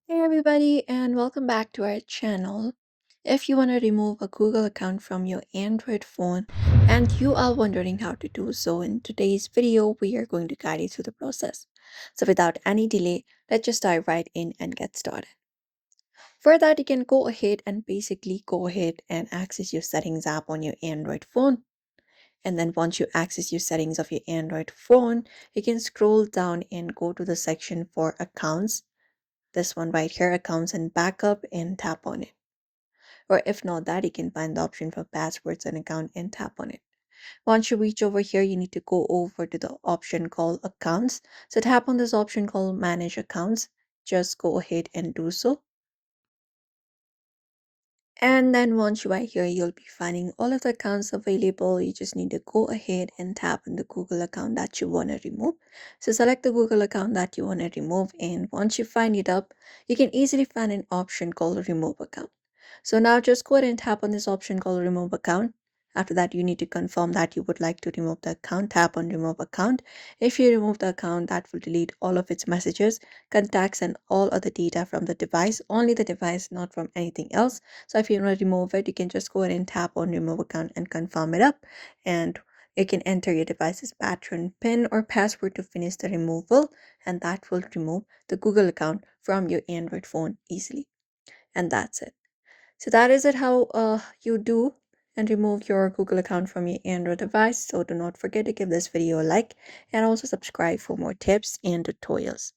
Hey everybody, and welcome back to our channel. If you want to remove a Google account from your Android phone and you are wondering how to do so, in today's video, we are going to guide you through the process. So without any delay, let's just dive right in and get started. For that, you can go ahead and basically go ahead and access your settings app on your Android phone. And then once you access your settings of your Android phone, you can scroll down and go to the section for accounts, this one right here, accounts and backup, and tap on it. Or if not that, you can find the option for passwords and account and tap on it. Once you reach over here, you need to go over to the option called accounts. So tap on this option called manage accounts. Just go ahead and do so. And then once you are here, you'll be finding all of the accounts available. You just need to go ahead and tap on the Google account that you want to remove. So select the Google account that you want to remove. And once you find it up, you can easily find an option called remove account. So now just go ahead and tap on this option called remove account. After that, you need to confirm that you would like to remove the account. Tap on remove account. If you remove the account, that will delete all of its messages, contacts, and all other data from the device, only the device, not from anything else. So if you want to remove it, you can just go ahead and tap on remove account and confirm it up. And you can enter your device's pattern, PIN, or password to finish the removal, and that will remove the Google account from your Android phone easily. And that's it. So that is it how you do and remove your Google account from your Android device. So do not forget to give this video a like and also subscribe for more tips and tutorials.